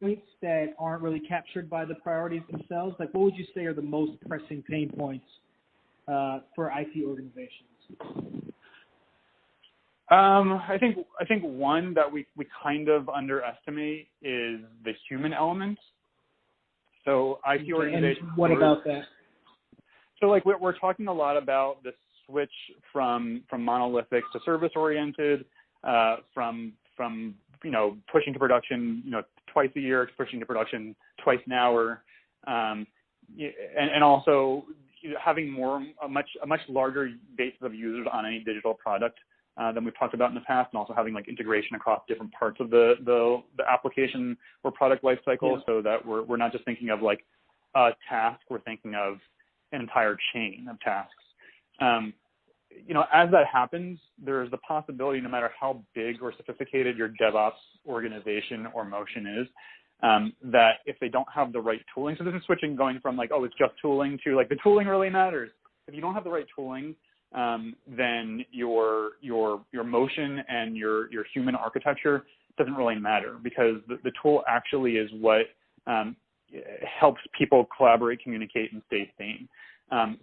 points that aren't really captured by the priorities themselves? Like, what would you say are the most pressing pain points for IT organizations? I think one that we kind of underestimate is the human element. So IT organizations. And what about that? So like we're talking a lot about the switch from monolithic to service oriented, from pushing to production twice a year to pushing to production twice an hour, and also having a much larger base of users on any digital product than we've talked about in the past, and also having like integration across different parts of the application or product lifecycle, so that we're not just thinking of like a task, we're thinking of an entire chain of tasks. As that happens, there's the possibility, no matter how big or sophisticated your DevOps organization or motion is, that if they don't have the right tooling, so this is switching going from like, oh, it's just tooling to like the tooling really matters. If you don't have the right tooling, then your motion and your human architecture doesn't really matter, because the tool actually is what helps people collaborate, communicate, and stay sane.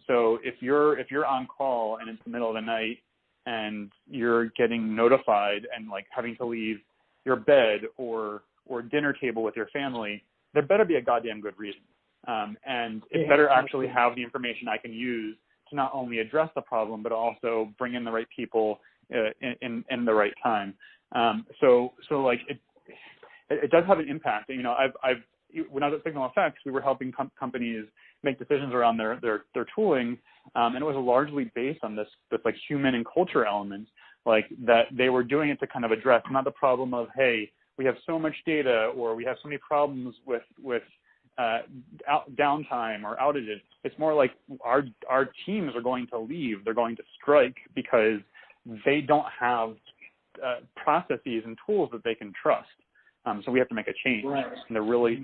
So if you're on call and it's the middle of the night and you're getting notified and like having to leave your bed or dinner table with your family, there better be a goddamn good reason. And it better actually have the information I can use to not only address the problem, but also bring in the right people in the right time. So like it does have an impact. When I was at Signal Effects, we were helping companies make decisions around their tooling, and it was largely based on this like human and culture element, like that they were doing it to kind of address not the problem of, hey, we have so much data or we have so many problems with downtime or outages. It's more like our teams are going to leave, they're going to strike because they don't have processes and tools that they can trust. So we have to make a change. Right. And they're really,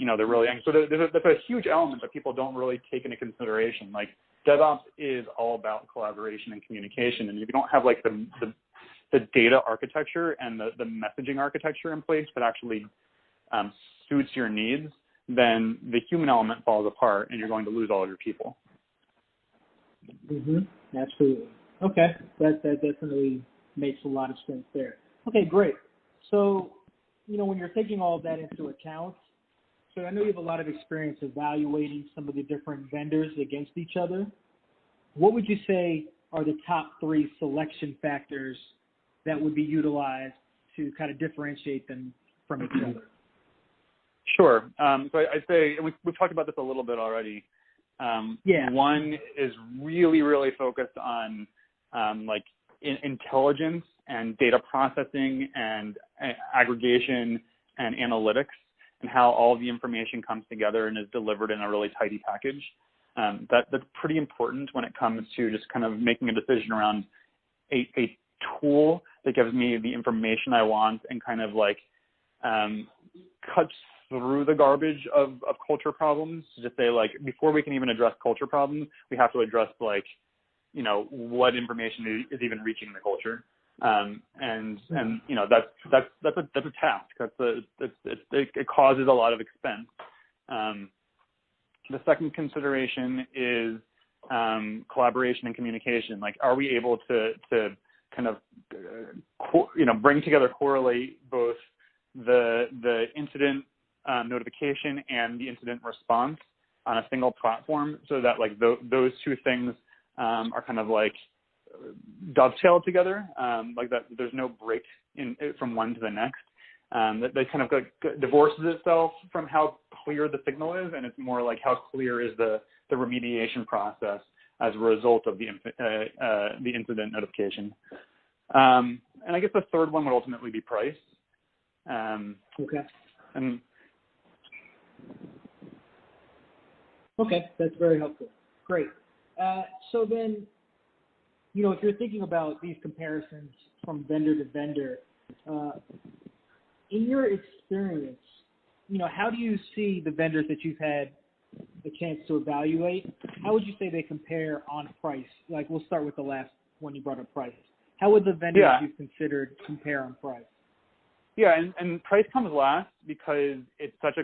so there's a huge element that people don't really take into consideration. Like DevOps is all about collaboration and communication. And if you don't have like the data architecture and the messaging architecture in place that actually suits your needs, then the human element falls apart and you're going to lose all of your people. Mm-hmm. Absolutely. Okay. That definitely makes a lot of sense there. Okay, great. So, when you're taking all of that into account, so I know you have a lot of experience evaluating some of the different vendors against each other. What would you say are the top 3 selection factors that would be utilized to kind of differentiate them from each other? Sure. So I'd say, and we've talked about this a little bit already. One is really, really focused on like intelligence and data processing and aggregation and analytics, and how all the information comes together and is delivered in a really tidy package. That's pretty important when it comes to just kind of making a decision around a tool that gives me the information I want and kind of like cuts through the garbage of culture problems. To just say, like, before we can even address culture problems, we have to address like, what information is even reaching the culture. And that's a task. It causes a lot of expense. The second consideration is collaboration and communication. Like, are we able to kind of bring together, correlate both the incident notification and the incident response on a single platform, so that like those two things are kind of like dovetailed together, like that there's no break from one to the next. That kind of divorces itself from how clear the signal is, and it's more like how clear is the remediation process as a result of the incident notification. And I guess the third one would ultimately be price. Okay, that's very helpful. Great. So then, if you're thinking about these comparisons from vendor to vendor, in your experience, how do you see the vendors that you've had the chance to evaluate? How would you say they compare on price? Like, we'll start with the last one you brought up, price. How would the vendors you've considered compare on price? Yeah, and price comes last because it's such a